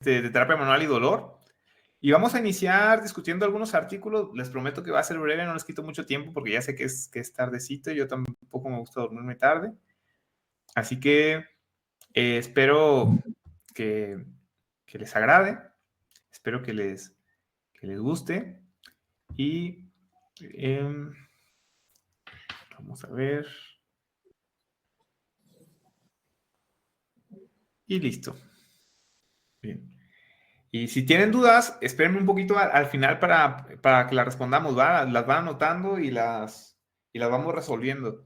de terapia manual y dolor. Y vamos a iniciar discutiendo algunos artículos. Les prometo que va a ser breve, no les quito mucho tiempo porque ya sé que es tardecito y yo tampoco me gusta dormirme tarde. Así que espero que les agrade, espero que les guste. Y vamos a ver. Y listo. Bien. Y si tienen dudas, espérenme un poquito al final para que las respondamos, ¿va? Las van anotando y las vamos resolviendo.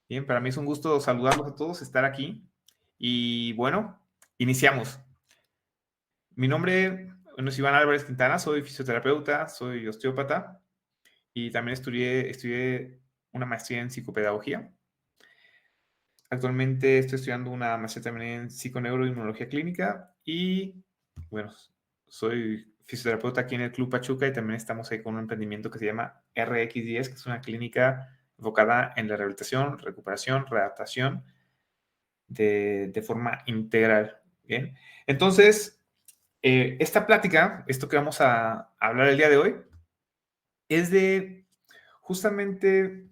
Bien, para mí es un gusto saludarlos a todos, estar aquí. Y bueno, iniciamos. Mi nombre es Iván Álvarez Quintana, soy fisioterapeuta, soy osteópata y también estudié una maestría en psicopedagogía. Actualmente estoy estudiando una maestría también en psiconeuroinmunología clínica y bueno, soy fisioterapeuta aquí en el Club Pachuca y también estamos ahí con un emprendimiento que se llama RX10, que es una clínica enfocada en la rehabilitación, recuperación, readaptación de forma integral. Bien, entonces, esta plática, esto que vamos a hablar el día de hoy, es de justamente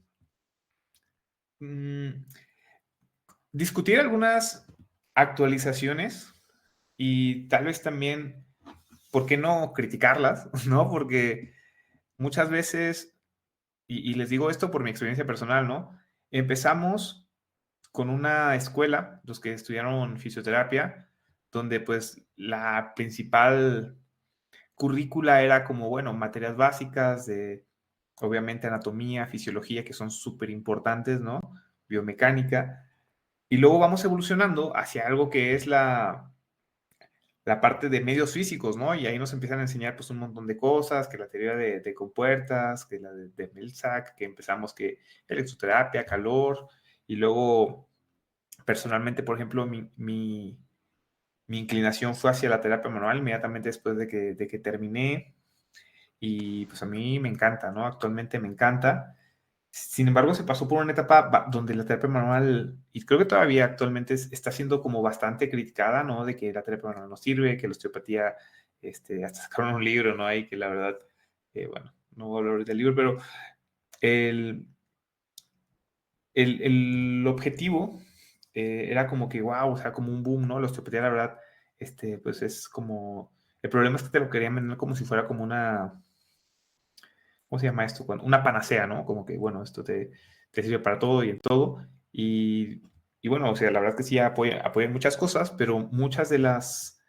discutir algunas actualizaciones y tal vez también, ¿por qué no criticarlas? ¿No? Porque muchas veces, y les digo esto por mi experiencia personal, ¿no? Empezamos con una escuela, los que estudiaron fisioterapia, donde pues la principal currícula era como, bueno, materias básicas de, obviamente, anatomía, fisiología, que son súper importantes, ¿no? Biomecánica. Y luego vamos evolucionando hacia algo que es la parte de medios físicos, ¿no? Y ahí nos empiezan a enseñar pues un montón de cosas, que la teoría de compuertas, que la de Melzack, que empezamos que electroterapia, calor, y luego personalmente, por ejemplo, mi inclinación fue hacia la terapia manual inmediatamente después de que terminé, y pues a mí me encanta, ¿no? Actualmente me encanta. Sin embargo, se pasó por una etapa donde la terapia manual, y creo que todavía actualmente está siendo como bastante criticada, ¿no? De que la terapia manual no sirve, que la osteopatía, hasta sacaron un libro, ¿no? Ahí que la verdad, bueno, no voy a hablar del libro, pero el, el objetivo era como que, wow, o sea, como un boom, ¿no? La osteopatía, la verdad, pues es como, el problema es que te lo querían vender como si fuera como una, ¿cómo se llama esto? Una panacea, ¿no? Como que, bueno, esto te sirve para todo y en todo. Y bueno, o sea, la verdad que sí apoya muchas cosas, pero muchas de las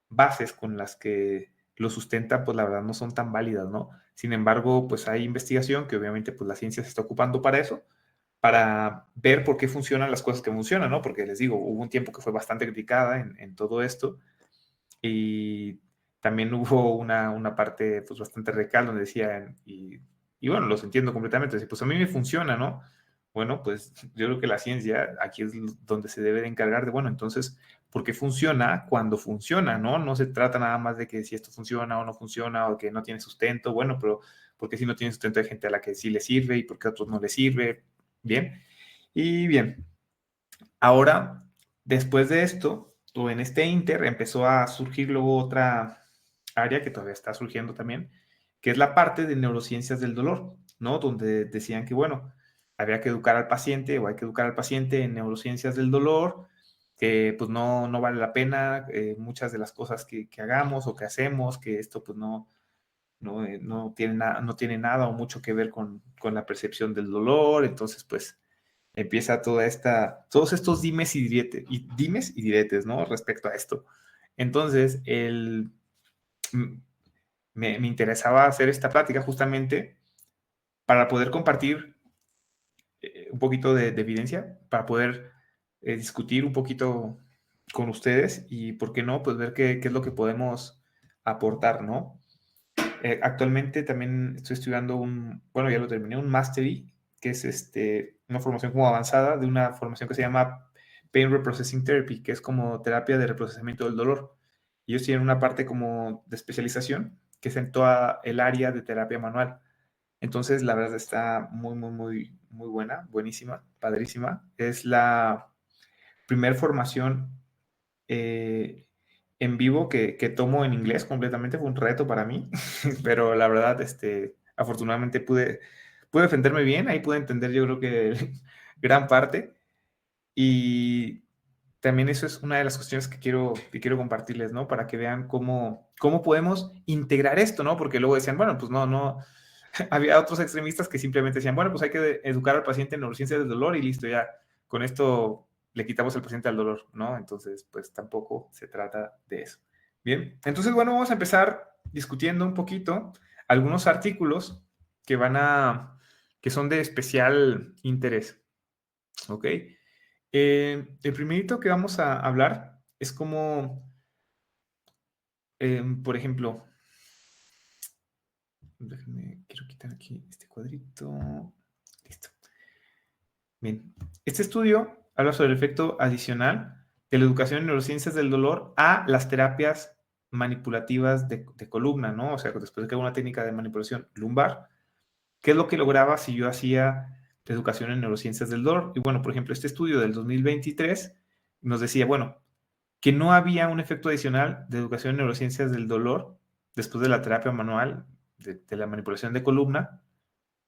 bases con las que lo sustentan, pues la verdad no son tan válidas, ¿no? Sin embargo, pues hay investigación que obviamente pues la ciencia se está ocupando para eso, para ver por qué funcionan las cosas que funcionan, ¿no? Porque les digo, hubo un tiempo que fue bastante criticada en todo esto y también hubo una parte pues bastante radical donde decían, y bueno, los entiendo completamente, pues a mí me funciona, ¿no? Bueno, pues yo creo que la ciencia aquí es donde se debe de encargar de, bueno, entonces, ¿por qué funciona cuando funciona, no? No se trata nada más de que si esto funciona o no funciona o que no tiene sustento, bueno, pero ¿por qué si no tiene sustento hay gente a la que sí le sirve y por qué a otros no le sirve? Bien, y bien, ahora, después de esto, o en este inter, empezó a surgir luego otra área que todavía está surgiendo también, que es la parte de neurociencias del dolor, ¿no? Donde decían que, bueno, había que educar al paciente o hay que educar al paciente en neurociencias del dolor, que pues no vale la pena muchas de las cosas que hagamos o que hacemos, que esto pues no tiene nada o mucho que ver con la percepción del dolor, entonces pues empieza todos estos dimes y diretes, ¿no? Respecto a esto. Entonces, me interesaba hacer esta plática justamente para poder compartir un poquito de evidencia, para poder discutir un poquito con ustedes y, ¿por qué no? Pues ver qué es lo que podemos aportar, ¿no? Actualmente también estoy estudiando bueno, ya lo terminé, un Mastery, que es una formación como avanzada de una formación que se llama Pain Reprocessing Therapy, que es como terapia de reprocesamiento del dolor. Y ellos tienen una parte como de especialización, que es en toda el área de terapia manual. Entonces, la verdad está muy buena, buenísima, padrísima. Es la primer formación en vivo que tomo en inglés completamente, fue un reto para mí, pero la verdad, afortunadamente pude defenderme bien, ahí pude entender yo creo que gran parte, y también eso es una de las cuestiones que quiero compartirles, ¿no? Para que vean cómo podemos integrar esto, ¿no? Porque luego decían, bueno, pues no, había otros extremistas que simplemente decían, bueno, pues hay que educar al paciente en neurociencia del dolor y listo, ya, con esto le quitamos al paciente al dolor, ¿no? Entonces, pues tampoco se trata de eso. Bien, entonces, bueno, vamos a empezar discutiendo un poquito algunos artículos que son de especial interés, ¿ok? El primerito que vamos a hablar es como, por ejemplo, déjenme, quiero quitar aquí este cuadrito. Listo. Bien. Este estudio habla sobre el efecto adicional de la educación en neurociencias del dolor a las terapias manipulativas de columna, ¿no? O sea, después de que hago una técnica de manipulación lumbar, ¿qué es lo que lograba si yo hacía de educación en neurociencias del dolor? Y bueno, por ejemplo, este estudio del 2023 nos decía, bueno, que no había un efecto adicional de educación en neurociencias del dolor después de la terapia manual de la manipulación de columna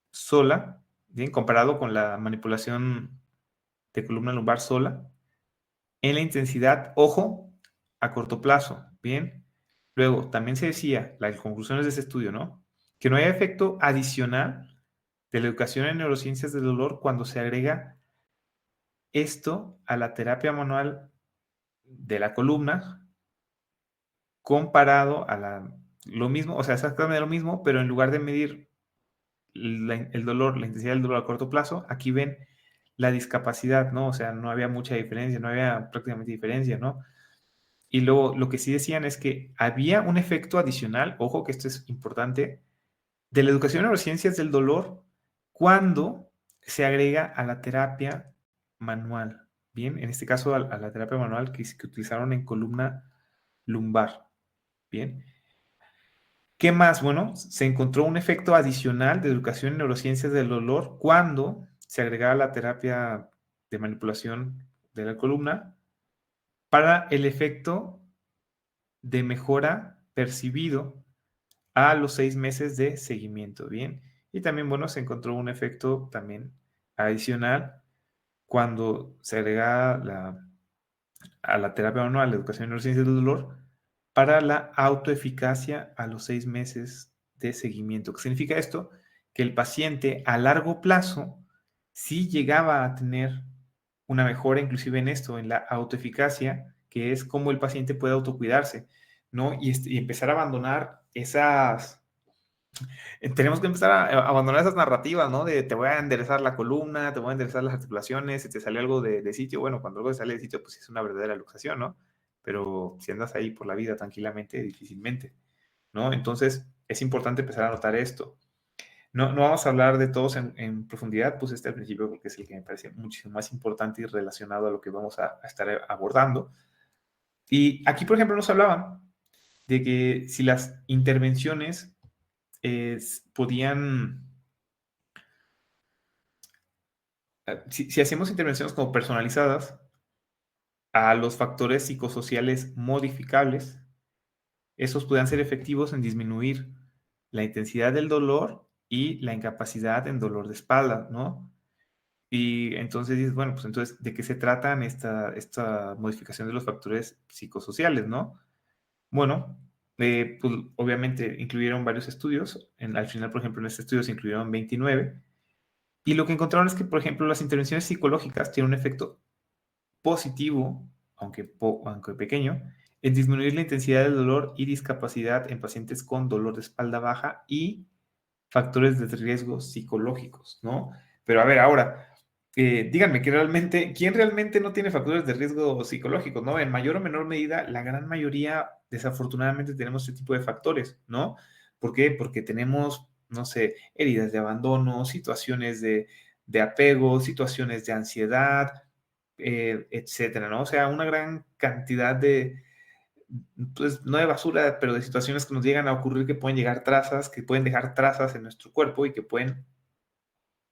sola, bien, comparado con la manipulación de columna lumbar sola, en la intensidad, ojo, a corto plazo, bien. Luego, también se decía, las conclusiones de ese estudio, ¿no? Que no hay efecto adicional de la educación en neurociencias del dolor cuando se agrega esto a la terapia manual de la columna comparado lo mismo, o sea, exactamente lo mismo, pero en lugar de medir el dolor, la intensidad del dolor a corto plazo, aquí ven la discapacidad, ¿no? O sea, no había mucha diferencia, no había prácticamente diferencia, ¿no? Y luego lo que sí decían es que había un efecto adicional, ojo que esto es importante, de la educación en neurociencias del dolor cuando se agrega a la terapia manual. Bien, en este caso a la terapia manual que utilizaron en columna lumbar. Bien. ¿Qué más? Bueno, se encontró un efecto adicional de educación en neurociencias del dolor cuando se agregaba la terapia de manipulación de la columna para el efecto de mejora percibido a los 6 meses de seguimiento, ¿bien? Y también, bueno, se encontró un efecto también adicional cuando se agrega a la terapia manual, la educación en neurociencias del dolor, para la autoeficacia a los 6 meses de seguimiento. ¿Qué significa esto? Que el paciente a largo plazo sí llegaba a tener una mejora, inclusive en esto, en la autoeficacia, que es cómo el paciente puede autocuidarse, ¿no? Y empezar a abandonar tenemos que empezar a abandonar esas narrativas, ¿no? De te voy a enderezar la columna, te voy a enderezar las articulaciones, si te sale algo de sitio, bueno, cuando algo te sale de sitio, pues es una verdadera luxación, ¿no? Pero si andas ahí por la vida tranquilamente, difícilmente, ¿no? Entonces, es importante empezar a notar esto. No vamos a hablar de todos en profundidad, pues al principio porque es el que me parece muchísimo más importante y relacionado a lo que vamos a estar abordando. Y aquí, por ejemplo, nos hablaban de que si las intervenciones podían si hacemos intervenciones como personalizadas a los factores psicosociales modificables, esos pueden ser efectivos en disminuir la intensidad del dolor y la incapacidad en dolor de espalda, ¿no? Y entonces dices, bueno, pues entonces, ¿de qué se tratan esta modificación de los factores psicosociales, no? Bueno, pues obviamente incluyeron varios estudios. Al final, por ejemplo, en este estudio se incluyeron 29. Y lo que encontraron es que, por ejemplo, las intervenciones psicológicas tienen un efecto positivo, aunque pequeño, en disminuir la intensidad del dolor y discapacidad en pacientes con dolor de espalda baja y factores de riesgo psicológicos, ¿no? Pero a ver, ahora, díganme quién realmente no tiene factores de riesgo psicológicos, ¿no? En mayor o menor medida, la gran mayoría, desafortunadamente, tenemos este tipo de factores, ¿no? ¿Por qué? Porque tenemos, no sé, heridas de abandono, situaciones de apego, situaciones de ansiedad, etcétera, ¿no? O sea, una gran cantidad pues no de basura, pero de situaciones que nos llegan a ocurrir que pueden llegar trazas, que pueden dejar trazas en nuestro cuerpo y que pueden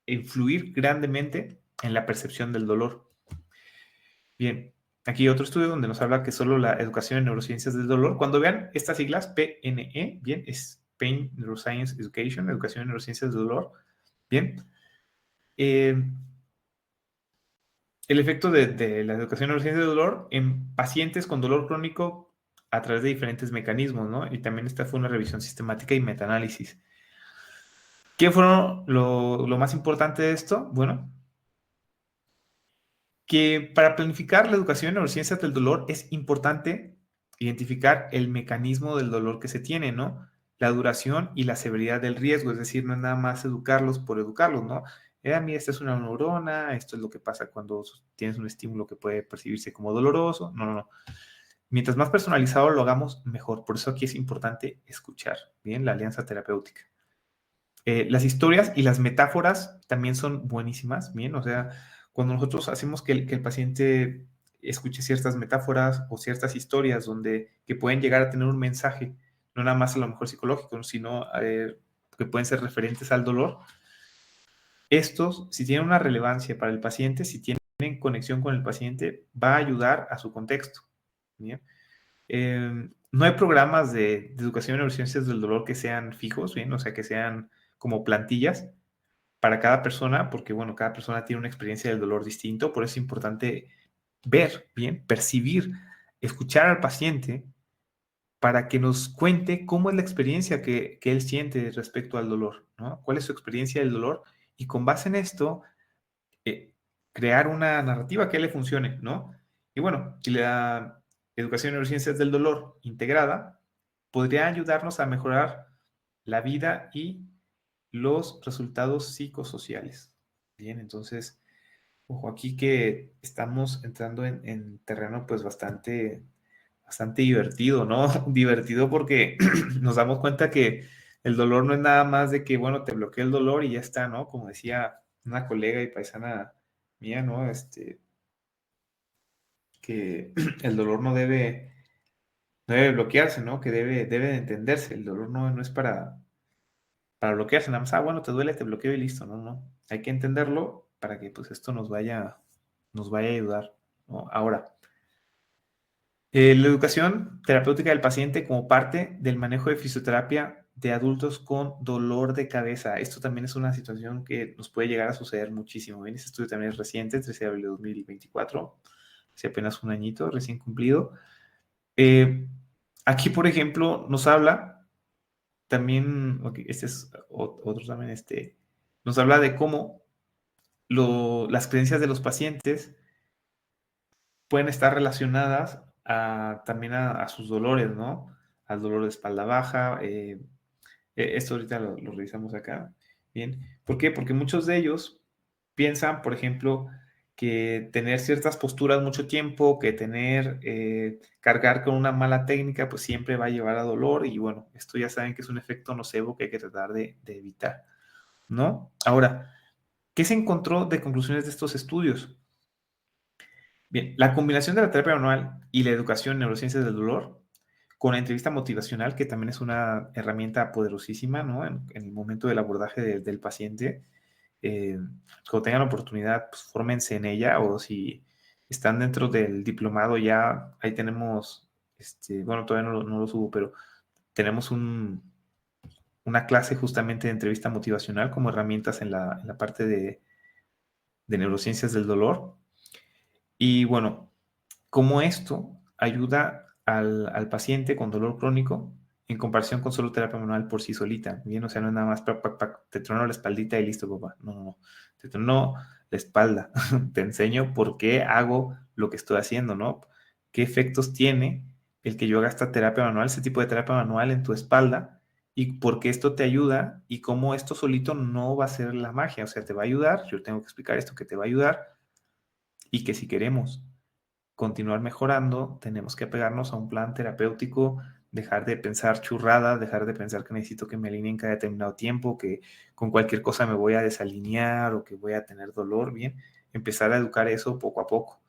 influir grandemente en la percepción del dolor. Bien, Aquí otro estudio donde nos habla que solo la educación en neurociencias del dolor, cuando vean estas siglas, PNE, bien, es Pain Neuroscience Education, educación en neurociencias del dolor, bien. El efecto de la educación en neurociencias del dolor en pacientes con dolor crónico a través de diferentes mecanismos, ¿no? Y también esta fue una revisión sistemática y metaanálisis. ¿Qué fueron lo más importante de esto? Bueno, que para planificar la educación en neurociencias del dolor es importante identificar el mecanismo del dolor que se tiene, ¿no? La duración y la severidad del riesgo, es decir, no es nada más educarlos por educarlos, ¿no? Mira, esta es una neurona, esto es lo que pasa cuando tienes un estímulo que puede percibirse como doloroso. No, no, no. Mientras más personalizado lo hagamos, mejor. Por eso aquí es importante escuchar, ¿bien? La alianza terapéutica. Las historias y las metáforas también son buenísimas, ¿bien? O sea, cuando nosotros hacemos que el paciente escuche ciertas metáforas o ciertas historias que pueden llegar a tener un mensaje, no nada más a lo mejor psicológico, sino que pueden ser referentes al dolor, estos, si tienen una relevancia para el paciente, si tienen conexión con el paciente, va a ayudar a su contexto, ¿bien? No hay programas de educación en neurociencias del dolor que sean fijos, ¿bien? O sea, que sean como plantillas para cada persona, porque, bueno, cada persona tiene una experiencia del dolor distinto, por eso es importante ver, bien, percibir, escuchar al paciente para que nos cuente cómo es la experiencia que él siente respecto al dolor, ¿no? ¿Cuál es su experiencia del dolor? Y con base en esto, eh, crear una narrativa que le funcione, ¿no? Y bueno, y la educación en neurociencias del dolor integrada podría ayudarnos a mejorar la vida y los resultados psicosociales. Bien, entonces, ojo aquí que estamos entrando en terreno pues bastante divertido, ¿no? Divertido porque nos damos cuenta que el dolor no es nada más de que, bueno, te bloquea el dolor y ya está, ¿no? Como decía una colega y paisana mía, ¿no? Que el dolor no debe bloquearse, ¿no? Que debe de entenderse. El dolor no es para bloquearse, nada más, bueno, te duele, te bloqueo y listo, no, no. Hay que entenderlo para que pues esto nos vaya a ayudar, ¿no? Ahora, la educación terapéutica del paciente como parte del manejo de fisioterapia de adultos con dolor de cabeza. Esto también es una situación que nos puede llegar a suceder muchísimo. Bien, este estudio también es reciente, 13 de abril de 2024, hace apenas un añito recién cumplido. Aquí, por ejemplo, nos habla también, okay, este es otro también, nos habla de cómo las creencias de los pacientes pueden estar relacionadas también a sus dolores, ¿no? Al dolor de espalda baja. Esto ahorita lo revisamos acá. Bien. ¿Por qué? Porque muchos de ellos piensan, por ejemplo, que tener ciertas posturas mucho tiempo, que cargar con una mala técnica, pues siempre va a llevar a dolor. Y bueno, esto ya saben que es un efecto nocebo que hay que tratar de evitar, ¿no? Ahora, ¿qué se encontró de conclusiones de estos estudios? Bien, la combinación de la terapia manual y la educación en neurociencias del dolor con la entrevista motivacional, que también es una herramienta poderosísima, ¿no? En el momento del abordaje del paciente, eh, cuando tengan oportunidad, pues fórmense en ella, o si están dentro del diplomado ya, ahí tenemos, bueno, todavía no lo subo, pero tenemos una clase justamente de entrevista motivacional como herramientas en la parte de neurociencias del dolor. Y bueno, cómo esto ayuda al paciente con dolor crónico en comparación con solo terapia manual por sí solita. Bien, o sea, no es nada más te trono la espaldita y listo, papá. No, no, no. Te trono la espalda. Te enseño por qué hago lo que estoy haciendo, ¿no? ¿Qué efectos tiene el que yo haga esta terapia manual, ese tipo de terapia manual en tu espalda? Y por qué esto te ayuda y cómo esto solito no va a ser la magia. O sea, te va a ayudar. Yo tengo que explicar esto que te va a ayudar y que si queremos continuar mejorando, tenemos que apegarnos a un plan terapéutico, dejar de pensar churrada, dejar de pensar que necesito que me alineen cada determinado tiempo, que con cualquier cosa me voy a desalinear o que voy a tener dolor, bien, empezar a educar eso poco a poco,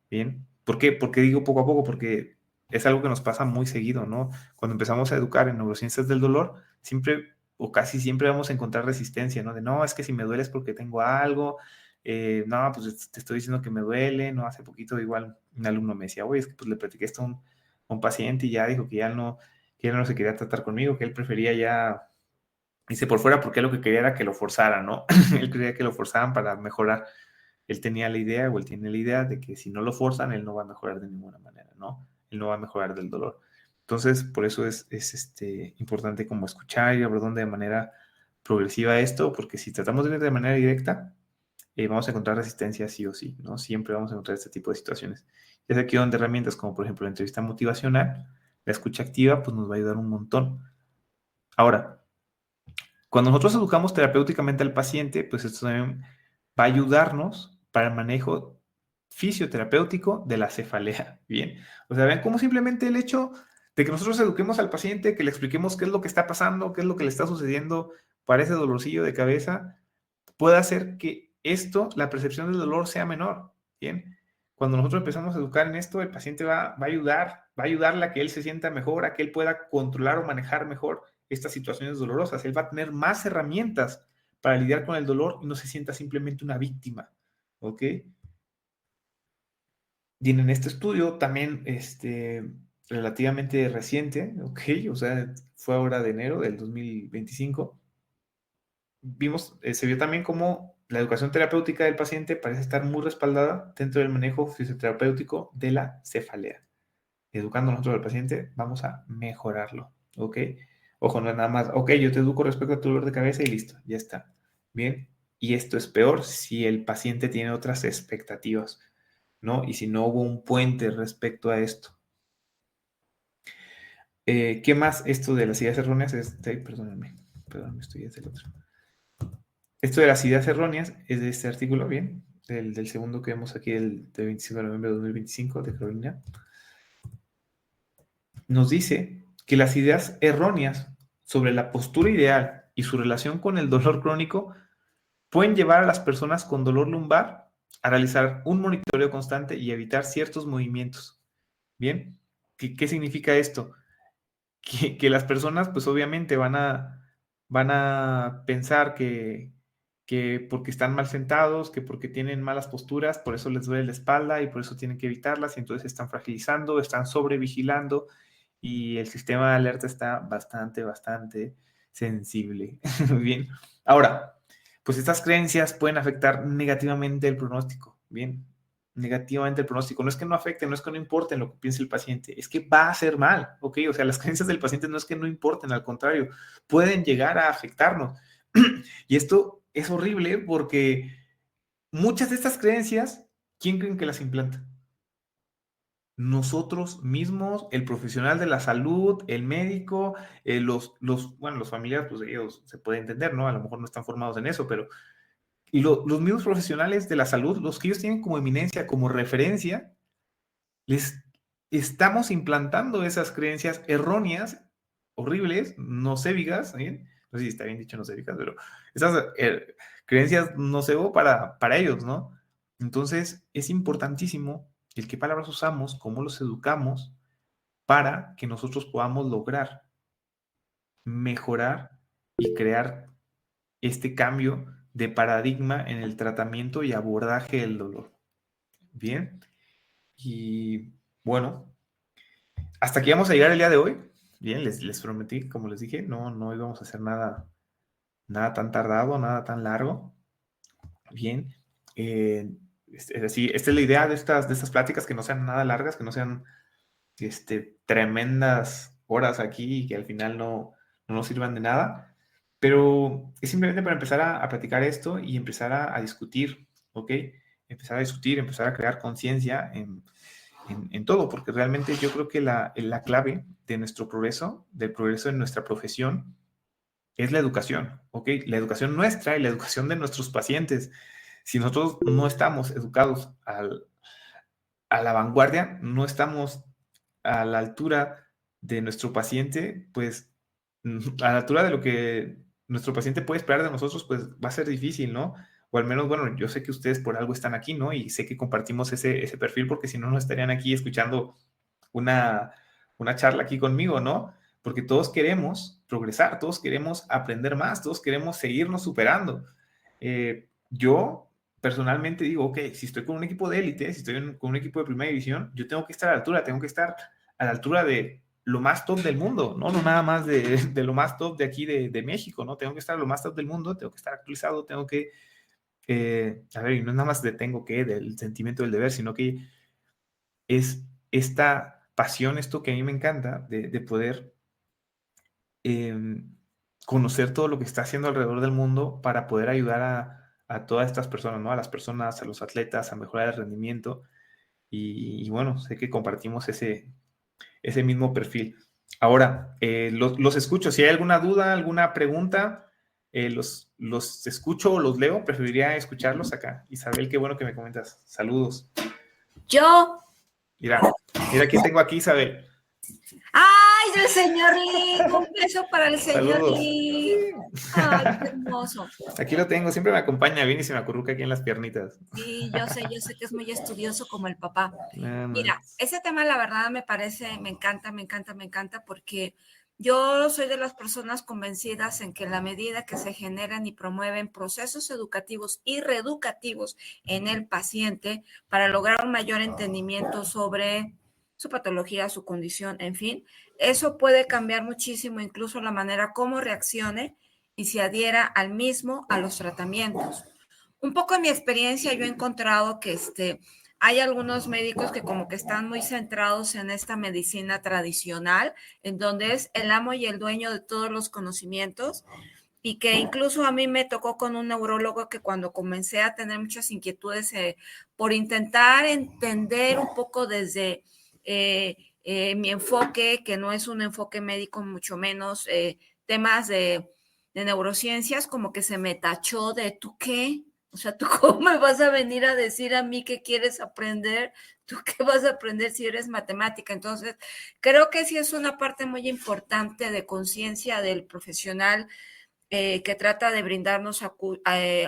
bien. ¿Por qué? Porque digo poco a poco, porque es algo que nos pasa muy seguido, ¿no? Cuando empezamos a educar en neurociencias del dolor, siempre o casi siempre vamos a encontrar resistencia, ¿no? De no, es que si me duele es porque tengo algo, no, pues te estoy diciendo que me duele, ¿no? Hace poquito igual un alumno me decía, oye, es que pues le platiqué esto a un paciente y ya dijo que ya no se quería tratar conmigo, que él prefería ya irse por fuera porque él lo que quería era que lo forzaran, ¿no? Él quería que lo forzaran para mejorar. Él tenía la idea, o él tiene la idea de que si no lo forzan, él no va a mejorar de ninguna manera, ¿no? Él no va a mejorar del dolor. Entonces, por eso es importante como escuchar y hablar de manera progresiva esto, porque si tratamos de ir de manera directa, vamos a encontrar resistencia sí o sí, ¿no? Siempre vamos a encontrar este tipo de situaciones. Ya sea aquí donde herramientas como por ejemplo la entrevista motivacional, la escucha activa, pues nos va a ayudar un montón. Ahora, cuando nosotros educamos terapéuticamente al paciente, pues esto también va a ayudarnos para el manejo fisioterapéutico de la cefalea. Bien, o sea, ven cómo simplemente el hecho de que nosotros eduquemos al paciente, que le expliquemos qué es lo que está pasando, qué es lo que le está sucediendo para ese dolorcillo de cabeza, puede hacer que esto, la percepción del dolor sea menor. Bien, cuando nosotros empezamos a educar en esto, el paciente va a ayudarle a que él se sienta mejor, a que él pueda controlar o manejar mejor estas situaciones dolorosas. Él va a tener más herramientas para lidiar con el dolor y no se sienta simplemente una víctima. ¿Ok? Y en este estudio también, relativamente reciente, ¿ok? O sea, fue ahora de enero del 2025, vimos, se vio también cómo la educación terapéutica del paciente parece estar muy respaldada dentro del manejo fisioterapéutico de la cefalea. Educando nosotros al paciente, vamos a mejorarlo, ¿ok? Ojo, no es nada más, ok, yo te educo respecto a tu dolor de cabeza y listo, ya está. Bien, y esto es peor si el paciente tiene otras expectativas, ¿no? Y si no hubo un puente respecto a esto. ¿Qué más? Esto de las ideas erróneas es, perdónenme, estoy desde el otro. Esto de las ideas erróneas es de este artículo, bien, del segundo que vemos aquí, del 25 de noviembre de 2025 de Carolina. Nos dice que las ideas erróneas sobre la postura ideal y su relación con el dolor crónico pueden llevar a las personas con dolor lumbar a realizar un monitoreo constante y evitar ciertos movimientos. Bien, ¿qué significa esto? Que las personas pues obviamente van a pensar que porque están mal sentados, que porque tienen malas posturas, por eso les duele la espalda y por eso tienen que evitarlas y entonces están fragilizando, están sobrevigilando y el sistema de alerta está bastante sensible. Bien, ahora, pues estas creencias pueden afectar negativamente el pronóstico. Bien, negativamente el pronóstico. No es que no afecte, no es que no importe lo que piense el paciente, es que va a ser mal, ¿ok? O sea, las creencias del paciente no es que no importen, al contrario, pueden llegar a afectarnos. Y esto es horrible porque muchas de estas creencias, ¿quién creen que las implanta? Nosotros mismos, el profesional de la salud, el médico, bueno, los familiares, pues ellos se puede entender, ¿no? A lo mejor no están formados en eso, pero los mismos profesionales de la salud, los que ellos tienen como eminencia, como referencia, les estamos implantando esas creencias erróneas, horribles, nocívicas, ¿bien? No sé si está bien dicho nocívicas, pero esas creencias nocebo para ellos, ¿no? Entonces, es importantísimo el qué palabras usamos, cómo los educamos, para que nosotros podamos lograr mejorar y crear este cambio de paradigma en el tratamiento y abordaje del dolor. Bien, y bueno, hasta aquí vamos a llegar el día de hoy. Bien, les prometí, como les dije, no íbamos a hacer nada tan tardado, nada tan largo. Bien, es decir, esta es la idea de estas pláticas, que no sean nada largas, que no sean tremendas horas aquí y que al final no nos sirvan de nada. Pero es simplemente para empezar a platicar esto y empezar a discutir, ¿ok? Empezar a discutir, empezar a crear conciencia en todo, porque realmente yo creo que la clave de nuestro progreso, del progreso en nuestra profesión, es la educación, ¿ok? La educación nuestra y la educación de nuestros pacientes. Si nosotros no estamos educados a la vanguardia, no estamos a la altura de nuestro paciente, pues a la altura de lo que nuestro paciente puede esperar de nosotros, pues va a ser difícil, ¿no? O al menos, bueno, yo sé que ustedes por algo están aquí, ¿no? Y sé que compartimos ese perfil porque si no, no estarían aquí escuchando una, una charla aquí conmigo, ¿no? Porque todos queremos progresar, todos queremos aprender más, todos queremos seguirnos superando. Yo personalmente digo, ok, si estoy con un equipo de élite, si estoy con un equipo de primera división, yo tengo que estar a la altura, tengo que estar a la altura de lo más top del mundo, no, no nada más de lo más top de aquí de México, ¿no? Tengo que estar a lo más top del mundo, tengo que estar actualizado, tengo que, a ver, y no es nada más de tengo que, del sentimiento del deber, sino que es esta pasión, esto que a mí me encanta, de poder eh, conocer todo lo que está haciendo alrededor del mundo para poder ayudar a todas estas personas, ¿no? A las personas, a los atletas, a mejorar el rendimiento. Y bueno, sé que compartimos ese mismo perfil. Ahora, los escucho. Si hay alguna duda, alguna pregunta, los escucho o los leo. Preferiría escucharlos acá. Isabel, qué bueno que me comentas. Saludos. Yo. Mira quién tengo aquí, Isabel. ¡Ay, el señor Lee! Un beso para el señor Saludos. Lee. ¡Ay, qué hermoso! Aquí lo tengo, siempre me acompaña bien y se me acurruca aquí en las piernitas. Sí, yo sé que es muy estudioso como el papá. Nada Mira, más. ese tema la verdad me parece, me encanta, me encanta, me encanta porque yo soy de las personas convencidas en que en la medida que se generan y promueven procesos educativos y reeducativos en el paciente para lograr un mayor entendimiento sobre su patología, su condición, en fin, eso puede cambiar muchísimo incluso la manera como reaccione y se adhiera al mismo a los tratamientos. Un poco en mi experiencia yo he encontrado que hay algunos médicos que como que están muy centrados en esta medicina tradicional, en donde es el amo y el dueño de todos los conocimientos, y que incluso a mí me tocó con un neurólogo que cuando comencé a tener muchas inquietudes por intentar entender un poco desde mi enfoque, que no es un enfoque médico, mucho menos temas de neurociencias, como que se me tachó de ¿tú qué? O sea, ¿tú cómo me vas a venir a decir a mí qué quieres aprender? ¿Tú qué vas a aprender si eres matemática? Entonces, creo que sí es una parte muy importante de conciencia del profesional que trata de brindarnos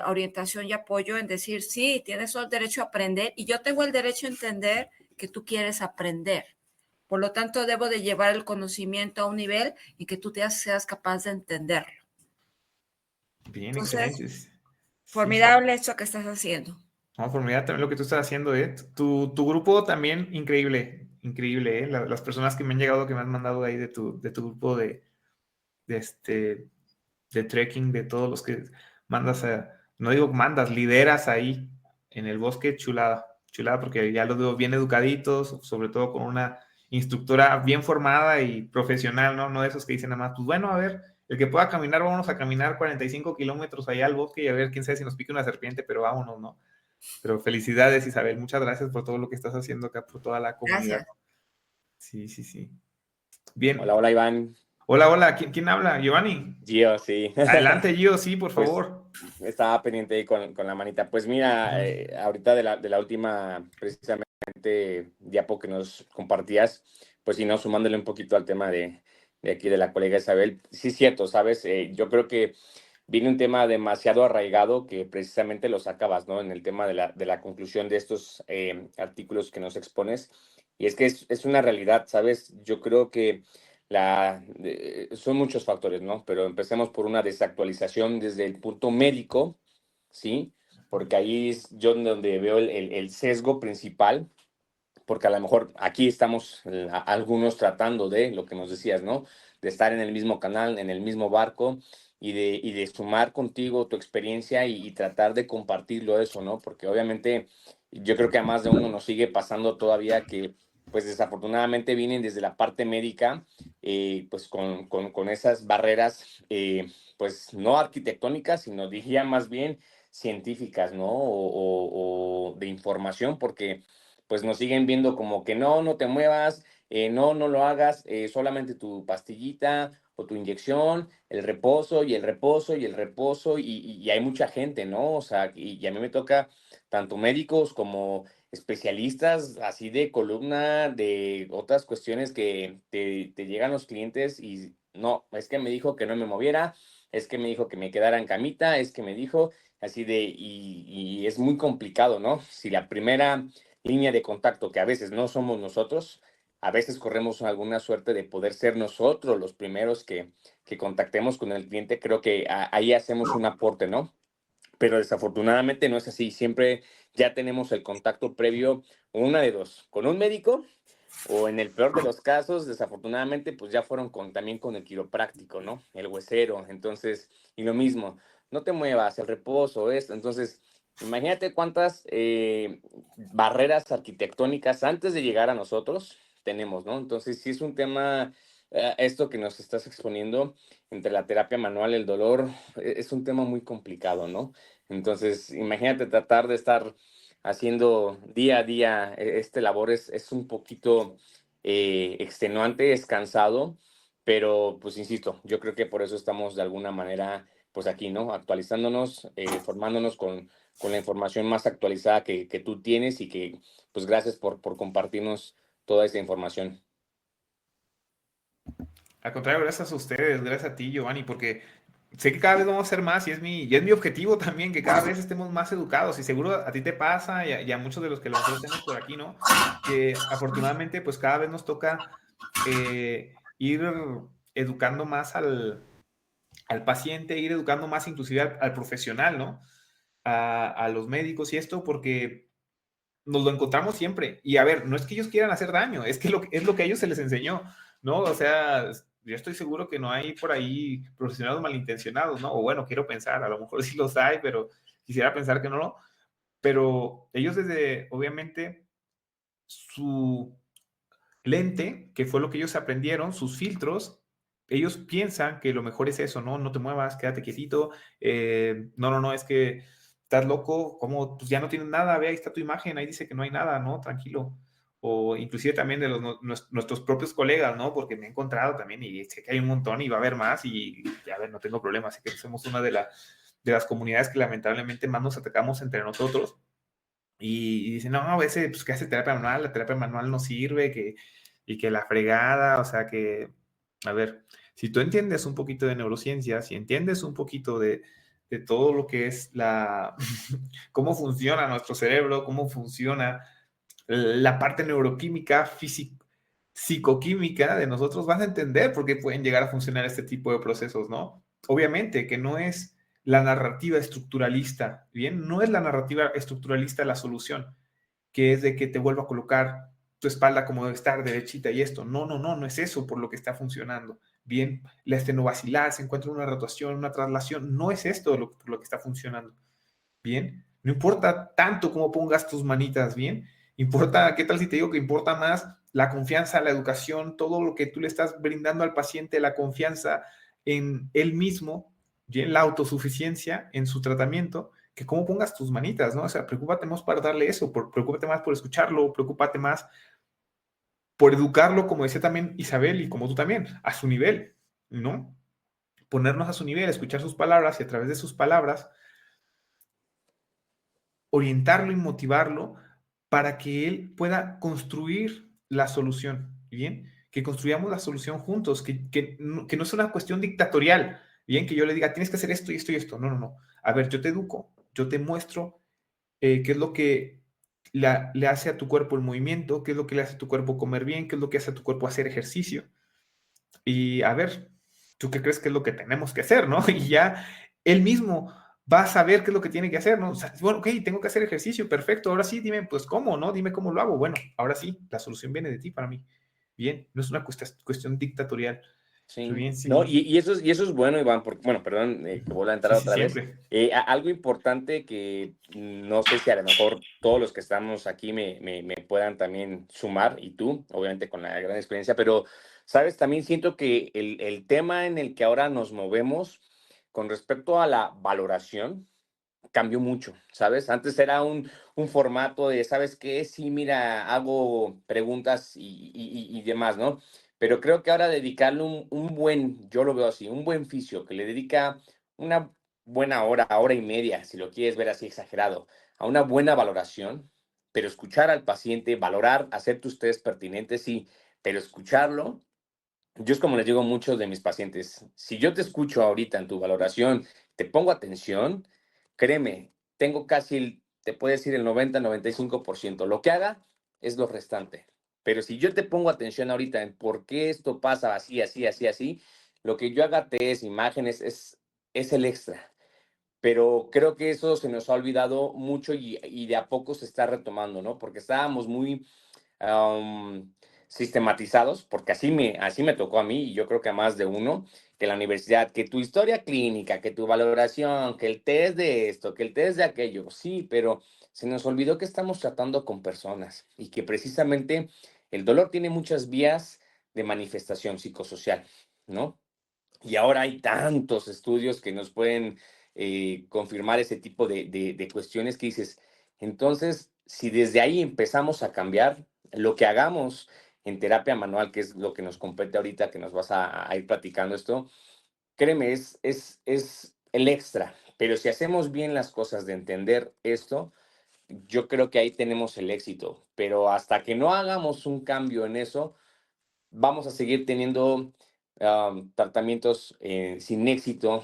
orientación y apoyo en decir, sí, tienes todo el derecho a aprender y yo tengo el derecho a entender que tú quieres aprender. Por lo tanto, debo de llevar el conocimiento a un nivel y que tú seas capaz de entenderlo. Bien, Entonces, excelente. Sí, sí. formidable esto que estás haciendo. No, por mirar también lo que tú estás haciendo, ¿eh? Tu grupo también, increíble, increíble, ¿eh? Las personas que me han llegado, que me han mandado ahí de tu grupo de este, de trekking, de todos los que mandas no digo mandas, lideras ahí en el bosque, chulada, chulada, porque ya los veo bien educaditos, sobre todo con una instructora bien formada y profesional, ¿no? No de esos que dicen nada más, pues bueno, a ver, el que pueda caminar, vámonos a caminar 45 kilómetros allá al bosque y a ver, quién sabe si nos pique una serpiente, pero vámonos, ¿no? Pero felicidades, Isabel, muchas gracias por todo lo que estás haciendo acá, por toda la comunidad. Gracias. Sí, sí, sí. Bien. Hola, hola Iván. Hola, hola, ¿quién habla? Giovanni. Gio, sí. Adelante, Gio, sí, por Pues favor. estaba pendiente ahí con la manita. Pues mira, ahorita de la última, precisamente, diapo que nos compartías, pues sí, ¿no? Sumándole un poquito al tema de aquí de la colega Isabel. Sí, es cierto, ¿sabes? Yo creo que viene un tema demasiado arraigado que precisamente lo sacabas, ¿no? En el tema de la conclusión de estos artículos que nos expones. Y es que es una realidad, ¿sabes? Yo creo que son muchos factores, ¿no? Pero empecemos por una desactualización desde el punto médico, ¿sí? Porque ahí es yo donde veo el sesgo principal, porque a lo mejor aquí estamos algunos tratando de lo que nos decías, ¿no? De estar en el mismo canal, en el mismo barco y de sumar contigo tu experiencia y tratar de compartirlo eso, ¿no? Porque obviamente yo creo que a más de uno nos sigue pasando todavía que pues desafortunadamente vienen desde la parte médica, pues con esas barreras, pues no arquitectónicas, sino diría más bien científicas, ¿no? O de información, porque pues nos siguen viendo como que no, no te muevas, no, no lo hagas, solamente tu pastillita o tu inyección, el reposo y el reposo y el reposo, y hay mucha gente, ¿no? O sea, y a mí me toca tanto médicos como especialistas, así de columna, de otras cuestiones que te llegan los clientes y no, es que me dijo que no me moviera, es que me dijo que me quedara en camita, es que me dijo así y es muy complicado, ¿no? Si la primera línea de contacto, que a veces no somos nosotros, a veces corremos alguna suerte de poder ser nosotros los primeros que contactemos con el cliente, creo que ahí hacemos un aporte, ¿no? pero desafortunadamente no es así. Siempre ya tenemos el contacto previo, una de dos, con un médico o en el peor de los casos, desafortunadamente, pues ya fueron también con el quiropráctico, ¿no? El huesero. Entonces, y lo mismo, no te muevas, el reposo, esto. Entonces, imagínate cuántas barreras arquitectónicas antes de llegar a nosotros tenemos, ¿no? Entonces, sí es un tema, esto que nos estás exponiendo entre la terapia manual, el dolor, es un tema muy complicado, ¿no? Entonces, imagínate tratar de estar haciendo día a día este labor es un poquito extenuante, es cansado, pero pues insisto, yo creo que por eso estamos de alguna manera pues aquí, ¿no? Actualizándonos, formándonos con la información más actualizada que tú tienes y que pues gracias por compartirnos toda esa información. Al contrario, gracias a ustedes, gracias a ti, Giovanni, porque sé que cada vez vamos a ser más y es mi objetivo también, que cada vez estemos más educados y seguro a ti te pasa y a muchos de los que lo tenemos por aquí, ¿no? Que afortunadamente pues cada vez nos toca ir educando más al paciente, ir educando más inclusive al profesional, ¿no? A los médicos y esto porque nos lo encontramos siempre. Y a ver, no es que ellos quieran hacer daño, es que es lo que a ellos se les enseñó, ¿no? O sea, yo estoy seguro que no hay por ahí profesionales malintencionados, ¿no? O bueno, quiero pensar, a lo mejor sí los hay, pero quisiera pensar que no. Pero ellos desde, obviamente, su lente, que fue lo que ellos aprendieron, sus filtros, ellos piensan que lo mejor es eso, ¿no? No te muevas, quédate quietito. No, es que estás loco, como pues ya no tienes nada, ve, ahí está tu imagen, ahí dice que no hay nada, ¿no? Tranquilo. O inclusive también de nuestros propios colegas, ¿no? Porque me he encontrado también y sé que hay un montón y va a haber más y ya ver, no tengo problema. Así que somos una de las comunidades que lamentablemente más nos atacamos entre nosotros. Y dicen, no, a veces, pues, ¿qué hace terapia manual? La terapia manual no sirve, y que la fregada, o sea que, a ver, si tú entiendes un poquito de neurociencia, si entiendes un poquito de todo lo que es cómo funciona nuestro cerebro, cómo funciona la parte neuroquímica, psicoquímica de nosotros, vas a entender por qué pueden llegar a funcionar este tipo de procesos, ¿no? Obviamente que no es la narrativa estructuralista, ¿bien? No es la narrativa estructuralista la solución, que es de que te vuelva a colocar tu espalda como debe estar, derechita y esto. No es eso por lo que está funcionando. Bien, la estenovacilar, se encuentra una rotación, una traslación, no es esto por lo que está funcionando. Bien, no importa tanto cómo pongas tus manitas, bien, importa, ¿qué tal si te digo que importa más la confianza, la educación, todo lo que tú le estás brindando al paciente, la confianza en él mismo, bien, la autosuficiencia en su tratamiento, que cómo pongas tus manitas, ¿no? O sea, preocúpate más por darle eso, preocúpate más por escucharlo, preocúpate más por educarlo, como decía también Isabel y como tú también, a su nivel, ¿no? Ponernos a su nivel, escuchar sus palabras y a través de sus palabras orientarlo y motivarlo para que él pueda construir la solución, ¿bien? Que construyamos la solución juntos, que no es una cuestión dictatorial, ¿bien? Que yo le diga, tienes que hacer esto y esto y esto. No. A ver, yo te educo, yo te muestro qué es lo que le hace a tu cuerpo el movimiento, qué es lo que le hace a tu cuerpo comer bien, qué es lo que hace a tu cuerpo hacer ejercicio. Y a ver, ¿tú qué crees que es lo que tenemos que hacer, no? Y ya él mismo va a saber qué es lo que tiene que hacer, ¿no? O sea, bueno, ok, tengo que hacer ejercicio, perfecto, ahora sí, dime, pues, ¿cómo, no? Dime cómo lo hago. Bueno, ahora sí, la solución viene de ti para mí. Bien, no es una cuestión dictatorial. Pero Sí, bien, no, sí, y eso es bueno, Iván, porque, bueno, perdón, que vuelva a entrar sí, otra vez. siempre. Algo importante que no sé si a lo mejor todos los que estamos aquí me puedan también sumar, y tú, obviamente con la gran experiencia, pero, ¿sabes? También siento que el tema en el que ahora nos movemos con respecto a la valoración cambió mucho, ¿sabes? Antes era un formato de, ¿sabes qué? Sí, mira, hago preguntas y demás, ¿no? Pero creo que ahora dedicarle yo lo veo así, un buen fisio que le dedica una buena hora, hora y media, si lo quieres ver así exagerado, a una buena valoración, pero escuchar al paciente, valorar, hacer tus test pertinentes, sí, pero escucharlo. Yo es como les digo a muchos de mis pacientes, si yo te escucho ahorita en tu valoración, te pongo atención, créeme, tengo casi, te puedo decir el 90-95%. Lo que haga es lo restante. Pero si yo te pongo atención ahorita en por qué esto pasa así, así, así, así, lo que yo haga test, imágenes, es el extra. pero creo que eso se nos ha olvidado mucho y de a poco se está retomando, ¿no? Porque estábamos muy sistematizados, porque así me tocó a mí y yo creo que a más de uno, que la universidad, que tu historia clínica, que tu valoración, que el test de esto, que el test de aquello, sí, pero se nos olvidó que estamos tratando con personas y que precisamente el dolor tiene muchas vías de manifestación psicosocial, ¿no? Y ahora hay tantos estudios que nos pueden confirmar ese tipo de cuestiones que dices, entonces, si desde ahí empezamos a cambiar, lo que hagamos en terapia manual, que es lo que nos compete ahorita, que nos vas a ir platicando esto, créeme, es el extra. Pero si hacemos bien las cosas de entender esto, yo creo que ahí tenemos el éxito. Pero hasta que no hagamos un cambio en eso, vamos a seguir teniendo tratamientos sin éxito,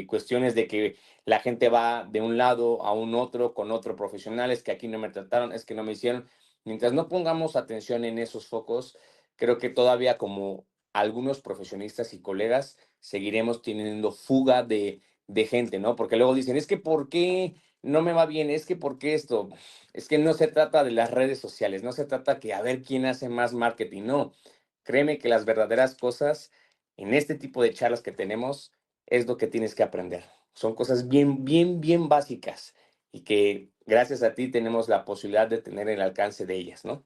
cuestiones de que la gente va de un lado a un otro con otro profesional, es que aquí no me trataron, es que no me hicieron. Mientras no pongamos atención en esos focos, creo que todavía como algunos profesionistas y colegas seguiremos teniendo fuga de gente, ¿no? Porque luego dicen, es que ¿por qué no me va bien? Es que ¿por qué esto? Es que no se trata de las redes sociales, no se trata que a ver quién hace más marketing, no. Créeme que las verdaderas cosas en este tipo de charlas que tenemos es lo que tienes que aprender. Son cosas bien, bien, bien básicas y que gracias a ti tenemos la posibilidad de tener el alcance de ellas, ¿no?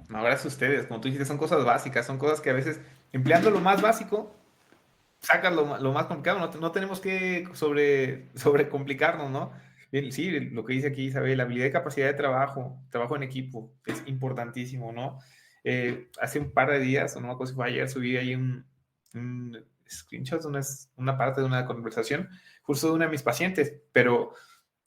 No, gracias a ustedes, como tú dijiste, son cosas básicas, son cosas que a veces, empleando lo más básico, sacas lo más complicado, no tenemos que sobre complicarnos, ¿no? Bien, sí, lo que dice aquí Isabel, la habilidad y capacidad de trabajo en equipo, es importantísimo, ¿no? Hace un par de días, o no me acuerdo si fue ayer, subí ahí un screenshot, una parte de una conversación, justo de una de mis pacientes, pero,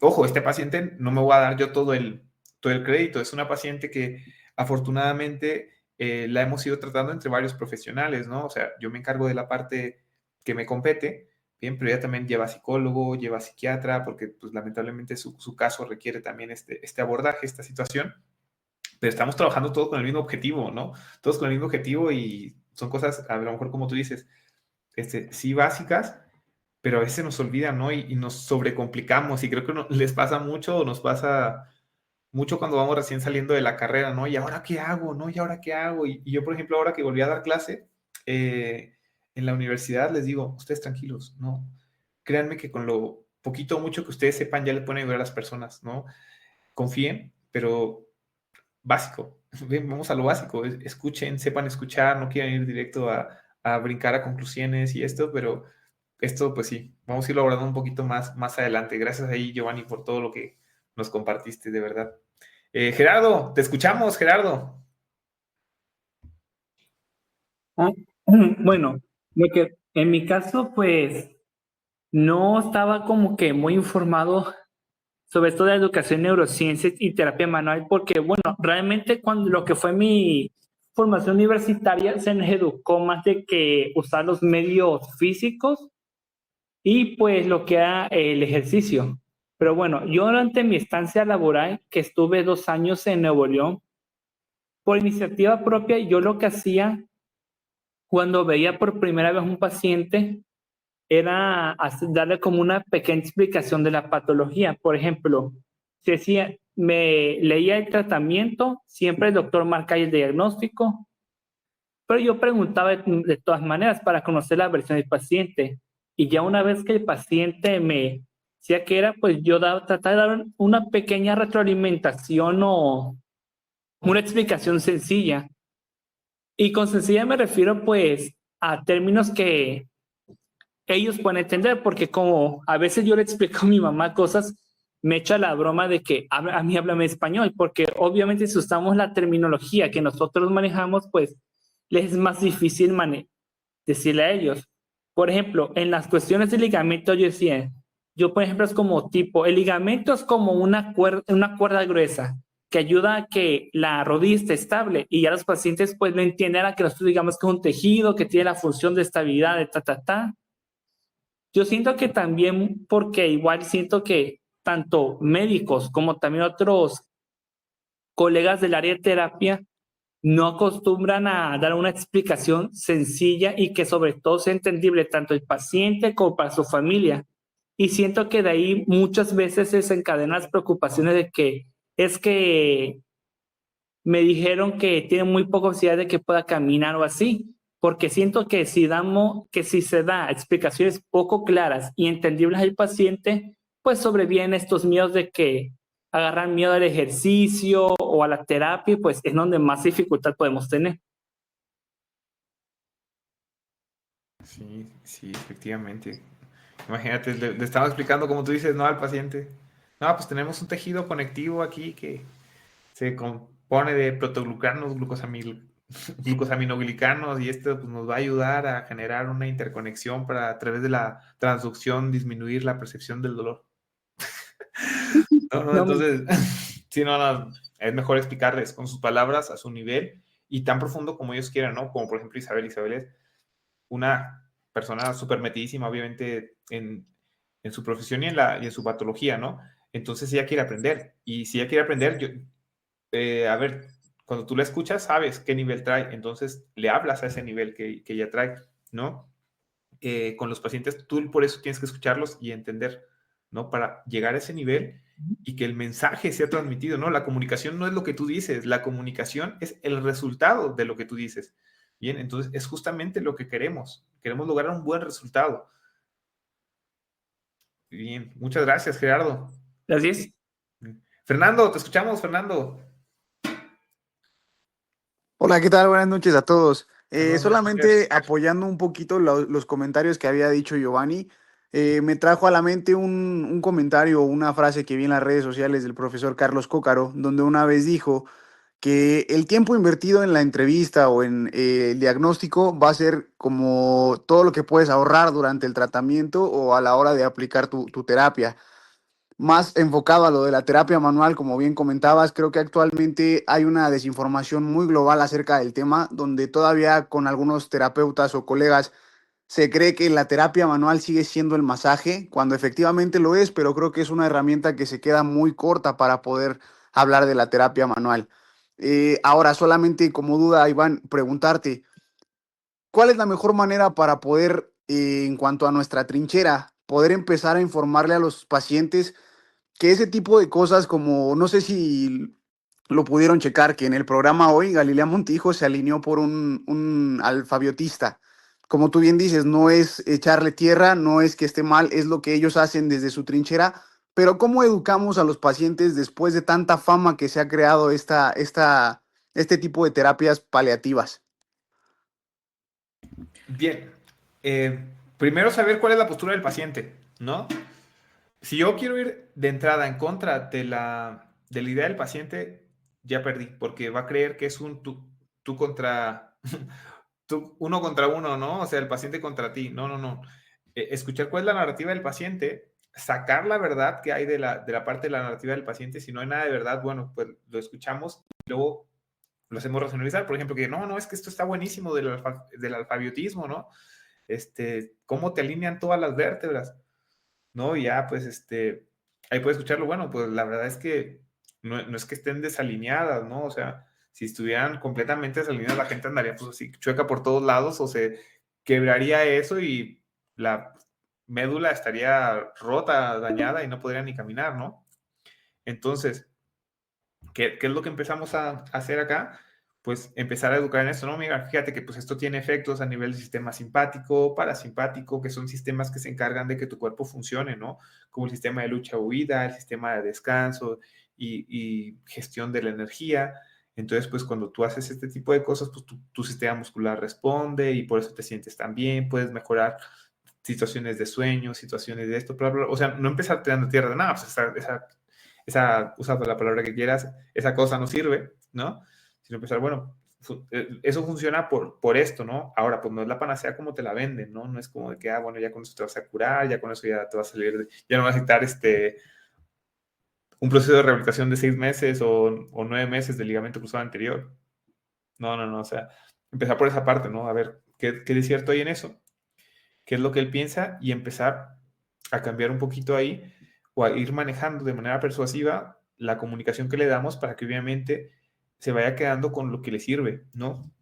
ojo, este paciente no me voy a dar yo todo el crédito, es una paciente que afortunadamente la hemos ido tratando entre varios profesionales, ¿no? O sea, yo me encargo de la parte que me compete, bien, pero ella también lleva psicólogo, lleva psiquiatra, porque pues lamentablemente su caso requiere también este abordaje, esta situación, pero estamos trabajando todos con el mismo objetivo, ¿no? Todos con el mismo objetivo y son cosas, a lo mejor como tú dices, sí básicas, pero a veces nos olvidan, ¿no? Y nos sobrecomplicamos y creo que les pasa mucho, nos pasa mucho cuando vamos recién saliendo de la carrera, ¿no? ¿Y ahora qué hago? ¿No? ¿Y ahora qué hago? Y yo, por ejemplo, ahora que volví a dar clase en la universidad, les digo, ustedes tranquilos, ¿no? Créanme que con lo poquito o mucho que ustedes sepan ya le pueden ayudar a las personas, ¿no? Confíen, pero básico, bien, vamos a lo básico, escuchen, sepan escuchar, no quieran ir directo a brincar a conclusiones y esto, pero esto, pues sí, vamos a irlo abordando un poquito más adelante. Gracias ahí, Giovanni, por todo lo que nos compartiste, de verdad. Gerardo, te escuchamos, Gerardo. Ah, bueno, en mi caso, pues no estaba como que muy informado sobre esto de educación, neurociencias y terapia manual, porque bueno, realmente cuando lo que fue mi formación universitaria se nos educó más de que usar los medios físicos y pues lo que era el ejercicio. Pero bueno, yo durante mi estancia laboral, que estuve 2 años en Nuevo León, por iniciativa propia, yo lo que hacía cuando veía por primera vez un paciente era darle como una pequeña explicación de la patología. Por ejemplo, si decía, me leía el tratamiento, siempre el doctor marca el diagnóstico, pero yo preguntaba de todas maneras para conocer la versión del paciente. Y ya una vez que el paciente me decía que era, pues yo trataba de dar una pequeña retroalimentación o una explicación sencilla. Y con sencilla me refiero pues a términos que ellos pueden entender, porque como a veces yo le explico a mi mamá cosas, me echa la broma de que a mí háblame español, porque obviamente si usamos la terminología que nosotros manejamos, pues les es más difícil decirle a ellos. Por ejemplo, en las cuestiones de ligamento yo decía, yo por ejemplo es como tipo, el ligamento es como una cuerda gruesa que ayuda a que la rodilla esté estable y ya los pacientes pues lo entienden a que nosotros digamos que es un tejido que tiene la función de estabilidad de ta. Yo siento que también, porque igual siento que tanto médicos como también otros colegas del área de terapia no acostumbran a dar una explicación sencilla y que sobre todo sea entendible tanto el paciente como para su familia. Y siento que de ahí muchas veces se desencadenan las preocupaciones de que es que me dijeron que tiene muy poca posibilidad de que pueda caminar o así, porque siento que si se da explicaciones poco claras y entendibles al paciente, pues sobrevienen estos miedos de que agarran miedo al ejercicio o a la terapia, pues es donde más dificultad podemos tener. Sí, sí, efectivamente. Imagínate, le estaba explicando, como tú dices, ¿no? Al paciente. No, pues tenemos un tejido conectivo aquí que se compone de protoglucanos, glucosaminoglicanos, y esto pues, nos va a ayudar a generar una interconexión para a través de la transducción disminuir la percepción del dolor. No, No, entonces, sí, no, es mejor explicarles con sus palabras a su nivel y tan profundo como ellos quieran, ¿no? Como por ejemplo Isabel es una persona súper metidísima, obviamente, en su profesión y en su patología, ¿no? Entonces ella quiere aprender. Y si ella quiere aprender, a ver, cuando tú la escuchas, sabes qué nivel trae. Entonces le hablas a ese nivel que ella trae, ¿no? Con los pacientes, tú por eso tienes que escucharlos y entender, ¿no? Para llegar a ese nivel y que el mensaje sea transmitido, ¿no? La comunicación no es lo que tú dices, la comunicación es el resultado de lo que tú dices. Bien, entonces es justamente lo que queremos. Queremos lograr un buen resultado. Bien, muchas gracias, Gerardo. Gracias. Fernando, te escuchamos, Fernando. Hola, ¿qué tal? Buenas noches a todos. Buenas Solamente noches. apoyando un poquito los comentarios que había dicho Giovanni, me trajo a la mente un comentario o una frase que vi en las redes sociales del profesor Carlos Cócaro, donde una vez dijo que el tiempo invertido en la entrevista o en el diagnóstico va a ser como todo lo que puedes ahorrar durante el tratamiento o a la hora de aplicar tu terapia. Más enfocado a lo de la terapia manual, como bien comentabas, creo que actualmente hay una desinformación muy global acerca del tema, donde todavía con algunos terapeutas o colegas se cree que la terapia manual sigue siendo el masaje, cuando efectivamente lo es, pero creo que es una herramienta que se queda muy corta para poder hablar de la terapia manual. Ahora, solamente como duda, Iván, preguntarte, ¿cuál es la mejor manera para poder, en cuanto a nuestra trinchera, poder empezar a informarle a los pacientes que ese tipo de cosas como, no sé si lo pudieron checar, que en el programa hoy Galilea Montijo se alineó por un alfabiotista? Como tú bien dices, no es echarle tierra, no es que esté mal, es lo que ellos hacen desde su trinchera, pero ¿cómo educamos a los pacientes después de tanta fama que se ha creado este tipo de terapias paliativas? Bien. Primero saber cuál es la postura del paciente, ¿no? Si yo quiero ir de entrada en contra de la idea del paciente, ya perdí, porque va a creer que es un tú contra, uno contra uno, ¿no? O sea, el paciente contra ti. No, no, no. Escuchar cuál es la narrativa del paciente, sacar la verdad que hay de la parte de la narrativa del paciente. Si no hay nada de verdad, bueno, pues lo escuchamos y luego lo hacemos racionalizar. Por ejemplo, que no, es que esto está buenísimo del alfabiotismo, ¿no? Cómo te alinean todas las vértebras. ¿No? Y ya, pues, ahí puedes escucharlo. Bueno, pues la verdad es que no es que estén desalineadas, ¿no? O sea, si estuvieran completamente desalineadas, la gente andaría, pues, así, chueca por todos lados, o se quebraría eso y la médula estaría rota, dañada y no podría ni caminar, ¿no? Entonces, ¿qué es lo que empezamos a hacer acá? Pues empezar a educar en esto, ¿no? Mira, fíjate que pues esto tiene efectos a nivel del sistema simpático, parasimpático, que son sistemas que se encargan de que tu cuerpo funcione, ¿no? Como el sistema de lucha-huida, el sistema de descanso y gestión de la energía. Entonces, pues cuando tú haces este tipo de cosas, pues tu sistema muscular responde y por eso te sientes tan bien, puedes mejorar situaciones de sueño, situaciones de esto, bla, bla, bla. O sea, no empezar tirando tierra de nada, pues usa la palabra que quieras, esa cosa no sirve, ¿no? Sino pensar, bueno, eso funciona por esto, ¿no? Ahora, pues no es la panacea como te la venden, ¿no? No es como de que, bueno, ya con eso te vas a curar, ya con eso ya te vas a salir, ya no vas a necesitar un proceso de rehabilitación de 6 meses o 9 meses del ligamento cruzado anterior. No, o sea, empezar por esa parte, ¿no? A ver, ¿qué de cierto hay en eso? ¿Qué es lo que él piensa? Y empezar a cambiar un poquito ahí o a ir manejando de manera persuasiva la comunicación que le damos para que obviamente se vaya quedando con lo que le sirve, ¿no?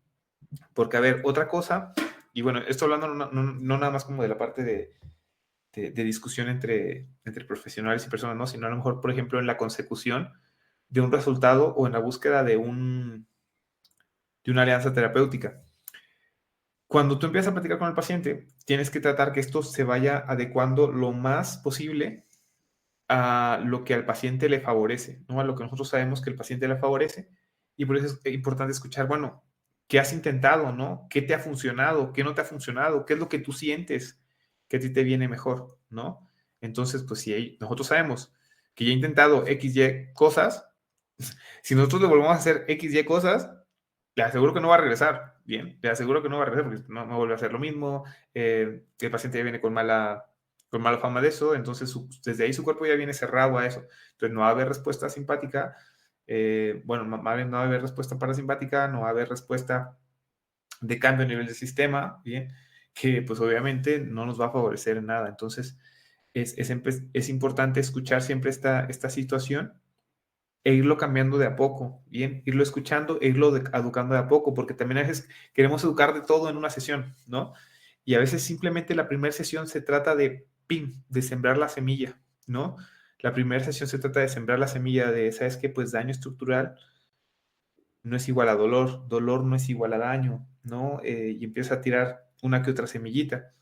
Porque, a ver, otra cosa, y bueno, esto hablando no nada más como de la parte de discusión entre profesionales y personas, ¿no? Sino a lo mejor, por ejemplo, en la consecución de un resultado o en la búsqueda de una alianza terapéutica. Cuando tú empiezas a platicar con el paciente, tienes que tratar que esto se vaya adecuando lo más posible a lo que al paciente le favorece, ¿no? A lo que nosotros sabemos que el paciente le favorece. Y por eso es importante escuchar, bueno, ¿qué has intentado, no? ¿Qué te ha funcionado? ¿Qué no te ha funcionado? ¿Qué es lo que tú sientes que a ti te viene mejor, no? Entonces, pues si nosotros sabemos que ya he intentado X, Y cosas, si nosotros le volvemos a hacer X, Y cosas, le aseguro que no va a regresar, bien, le aseguro que no va a regresar porque no vuelve a hacer lo mismo, el paciente ya viene con mala fama de eso, entonces desde ahí su cuerpo ya viene cerrado a eso, entonces no va a haber respuesta simpática, bueno, más bien no va a haber respuesta parasimpática, no va a haber respuesta de cambio a nivel del sistema, bien, que pues obviamente no nos va a favorecer en nada, entonces es importante escuchar siempre esta situación e irlo cambiando de a poco, bien, irlo escuchando e irlo educando de a poco, porque también a veces queremos educar de todo en una sesión, ¿no? Y a veces simplemente la primera sesión se trata de, ¡pim!, de sembrar la semilla, ¿no? La primera sesión se trata de sembrar la semilla de, ¿sabes qué? Pues daño estructural no es igual a dolor, dolor no es igual a daño, ¿no? Y empieza a tirar una que otra semillita,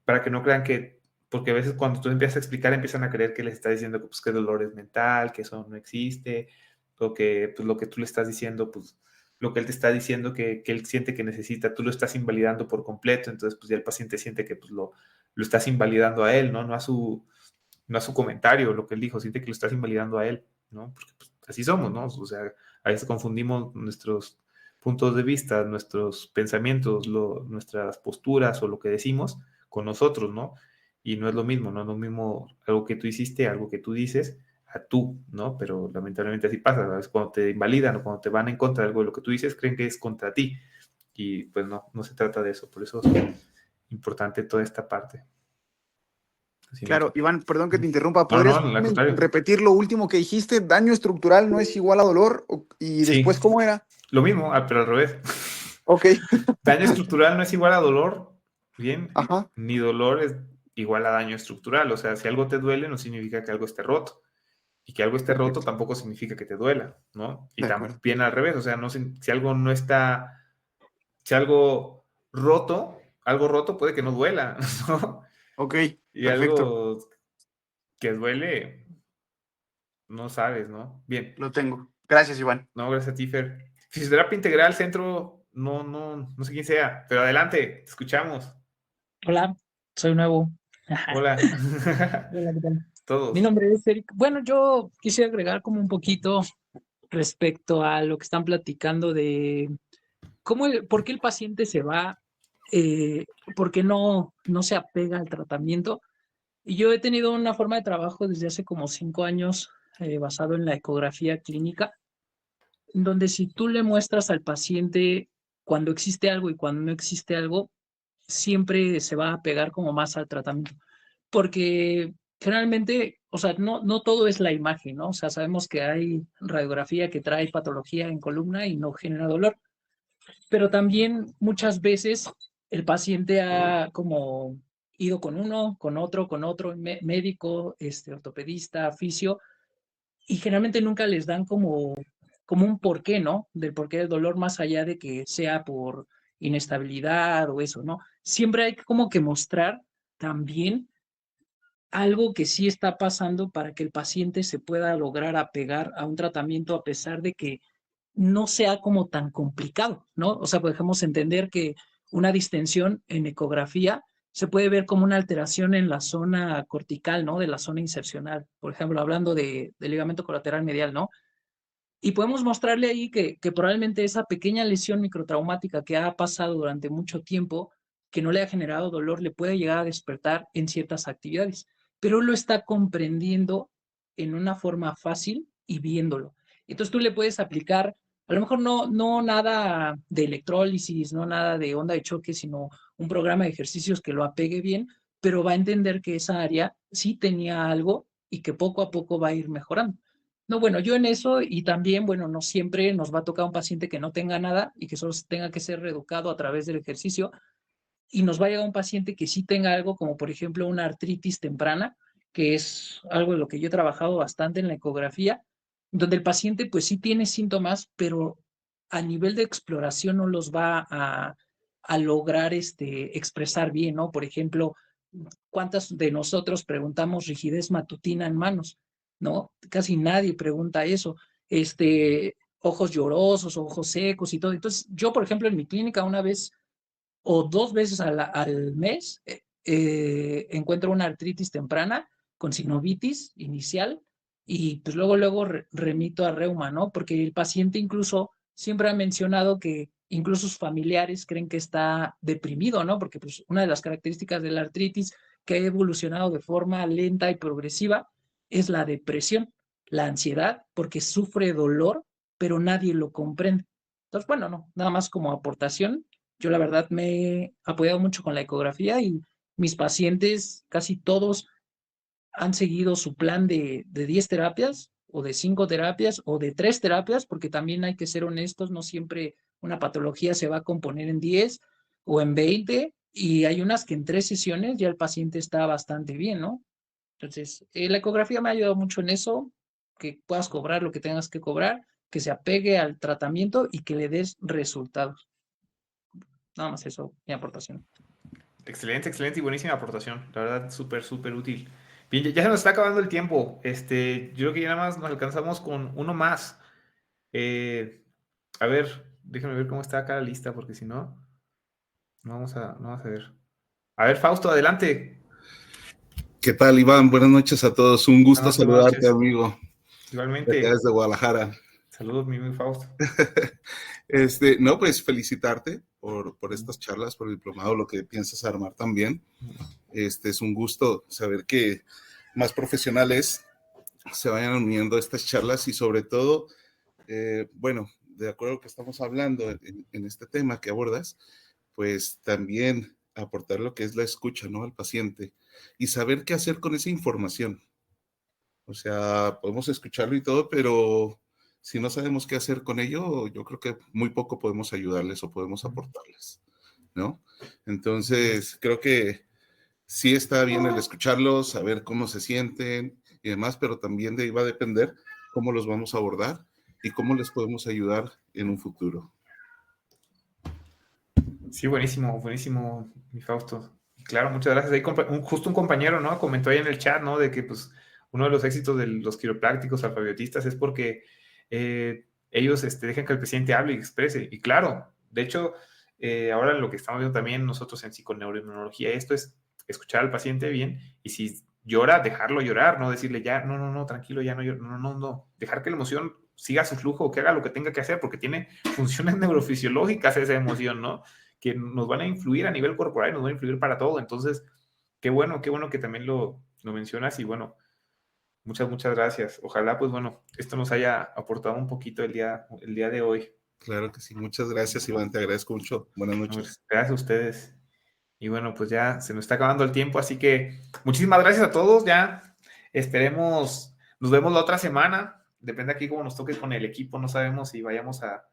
para que no crean que, porque a veces cuando tú empiezas a explicar empiezan a creer que les está diciendo pues, que dolor es mental, que eso no existe, o que pues, lo que tú le estás diciendo, pues lo que él te está diciendo que él siente que necesita, tú lo estás invalidando por completo, entonces pues ya el paciente siente que pues, lo estás invalidando a él, ¿no? No a su comentario, lo que él dijo, siente que lo estás invalidando a él, ¿no? Porque pues, así somos, ¿no? O sea, a veces confundimos nuestros puntos de vista, nuestros pensamientos, nuestras posturas o lo que decimos con nosotros, ¿no? Y no es lo mismo, no es lo mismo algo que tú hiciste, algo que tú dices, a tú, ¿no? Pero lamentablemente así pasa, a veces cuando te invalidan o cuando te van en contra de algo de lo que tú dices, creen que es contra ti. Y pues no se trata de eso, por eso es importante toda esta parte. Así Claro, Iván, perdón que te interrumpa. No, ¿Podrías al contrario. repetir lo último que dijiste? ¿Daño estructural no es igual a dolor? ¿Y después Sí. cómo era? Lo mismo, pero al revés. Ok. Daño estructural no es igual a dolor, bien, Ajá. ni dolor es igual a daño estructural. O sea, si algo te duele no significa que algo esté roto. Y que algo esté roto tampoco significa que te duela, ¿no? Y De acuerdo. también al revés, o sea, no, si algo no está, si algo roto puede que no duela, ¿no? Ok, Y perfecto. algo que duele, no sabes, ¿no? Bien. Lo tengo. Gracias, Iván. No, gracias a ti, Fer. Fisioterapia Integral Centro, no sé quién sea, pero adelante, te escuchamos. Hola, soy nuevo. Hola. Hola, ¿qué tal? Mi Todos. nombre es Eric. Bueno, yo quisiera agregar como un poquito respecto a lo que están platicando de por qué el paciente se va, por qué no se apega al tratamiento. Y yo he tenido una forma de trabajo desde hace como 5 años basado en la ecografía clínica, donde si tú le muestras al paciente cuando existe algo y cuando no existe algo, siempre se va a pegar como más al tratamiento. Porque generalmente, o sea, no todo es la imagen, ¿no? O sea, sabemos que hay radiografía que trae patología en columna y no genera dolor, pero también muchas veces el paciente ha como ido con uno, con otro, médico, ortopedista, fisio, y generalmente nunca les dan como un porqué, ¿no? Del porqué del dolor, más allá de que sea por inestabilidad o eso, ¿no? Siempre hay como que mostrar también algo que sí está pasando para que el paciente se pueda lograr apegar a un tratamiento a pesar de que no sea como tan complicado, ¿no? O sea, podemos entender que una distensión en ecografía se puede ver como una alteración en la zona cortical, ¿no? De la zona insercional, por ejemplo, hablando del ligamento colateral medial, ¿no? Y podemos mostrarle ahí que probablemente esa pequeña lesión microtraumática que ha pasado durante mucho tiempo, que no le ha generado dolor, le puede llegar a despertar en ciertas actividades, pero él lo está comprendiendo en una forma fácil y viéndolo. Entonces tú le puedes aplicar, a lo mejor no nada de electrólisis, no nada de onda de choque, sino un programa de ejercicios que lo apegue bien, pero va a entender que esa área sí tenía algo y que poco a poco va a ir mejorando. No, bueno, yo en eso y también, bueno, no siempre nos va a tocar un paciente que no tenga nada y que solo tenga que ser reeducado a través del ejercicio. y nos va a llegar un paciente que sí tenga algo como por ejemplo una artritis temprana, que es algo de lo que yo he trabajado bastante en la ecografía, donde el paciente pues sí tiene síntomas, pero a nivel de exploración no los va a lograr expresar bien, ¿no? Por ejemplo, ¿cuántas de nosotros preguntamos rigidez matutina en manos? ¿No? Casi nadie pregunta eso. Ojos llorosos, ojos secos y todo. Entonces, yo, por ejemplo, en mi clínica una vez o 2 veces al mes encuentro una artritis temprana con sinovitis inicial y pues luego remito a reuma, ¿no? Porque el paciente incluso siempre ha mencionado que incluso sus familiares creen que está deprimido, ¿no? Porque pues una de las características de la artritis que ha evolucionado de forma lenta y progresiva es la depresión, la ansiedad, porque sufre dolor, pero nadie lo comprende. Entonces, bueno, no, nada más como aportación, yo la verdad me he apoyado mucho con la ecografía y mis pacientes, casi todos, han seguido su plan de 10 terapias o de 5 terapias o de 3 terapias, porque también hay que ser honestos, no siempre una patología se va a componer en 10 o en 20 y hay unas que en 3 sesiones ya el paciente está bastante bien, ¿no? Entonces, la ecografía me ha ayudado mucho en eso, que puedas cobrar lo que tengas que cobrar, que se apegue al tratamiento y que le des resultados. Nada más eso, mi aportación. Excelente, excelente y buenísima aportación. La verdad, súper, súper útil. Bien, ya se nos está acabando el tiempo. Yo creo que ya nada más nos alcanzamos con uno más. A ver, déjenme ver cómo está acá la lista, porque si no, no vamos a ver. A ver, Fausto, adelante. ¿Qué tal, Iván? Buenas noches a todos. Un gusto Buenas noches, saludarte, amigo. Igualmente. De acá desde Guadalajara. Saludos, mi amigo Fausto. No, pues felicitarte por estas charlas, por el diplomado, lo que piensas armar también. Es un gusto saber que más profesionales se vayan uniendo a estas charlas y sobre todo, bueno, de acuerdo a lo que estamos hablando en este tema que abordas, pues también aportar lo que es la escucha, ¿no? Al paciente y saber qué hacer con esa información. O sea, podemos escucharlo y todo, pero si no sabemos qué hacer con ello, yo creo que muy poco podemos ayudarles o podemos aportarles, ¿no? Entonces, creo que sí está bien el escucharlos, saber cómo se sienten y demás, pero también de ahí va a depender cómo los vamos a abordar y cómo les podemos ayudar en un futuro. Sí, buenísimo, buenísimo, mi Fausto. Claro, muchas gracias. Ahí justo un compañero, ¿no? Comentó ahí en el chat, ¿no? De que, pues, uno de los éxitos de los quiroprácticos alfabiotistas es porque ellos dejan que el paciente hable y exprese. Y claro, de hecho, ahora lo que estamos viendo también nosotros en psiconeuroinmunología, esto es escuchar al paciente bien y si llora, dejarlo llorar, no decirle ya, no, tranquilo, ya no lloro, no. Dejar que la emoción siga su flujo, que haga lo que tenga que hacer, porque tiene funciones neurofisiológicas esa emoción, ¿no? Que nos van a influir a nivel corporal y nos van a influir para todo. Entonces, qué bueno que también lo mencionas y bueno, muchas gracias. Ojalá, pues bueno, esto nos haya aportado un poquito el día de hoy. Claro que sí. Muchas gracias, Iván. Te agradezco mucho. Buenas noches. Gracias a ustedes. Y bueno, pues ya se nos está acabando el tiempo, así que muchísimas gracias a todos. Ya esperemos, nos vemos la otra semana. Depende aquí cómo nos toque con el equipo. No sabemos si vayamos a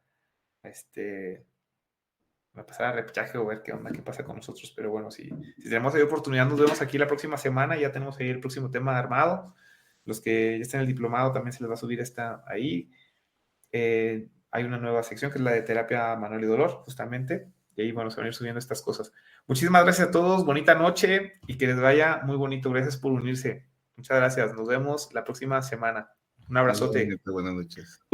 pasar a repechaje o ver qué onda, qué pasa con nosotros. Pero bueno, si tenemos ahí oportunidad, nos vemos aquí la próxima semana. Ya tenemos ahí el próximo tema armado. Los que ya estén en el diplomado también se les va a subir ahí. Hay una nueva sección que es la de terapia manual y dolor, justamente. Y ahí, bueno, se van a ir subiendo estas cosas. Muchísimas gracias a todos. Bonita noche y que les vaya muy bonito. Gracias por unirse. Muchas gracias. Nos vemos la próxima semana. Un abrazote. Buenas noches.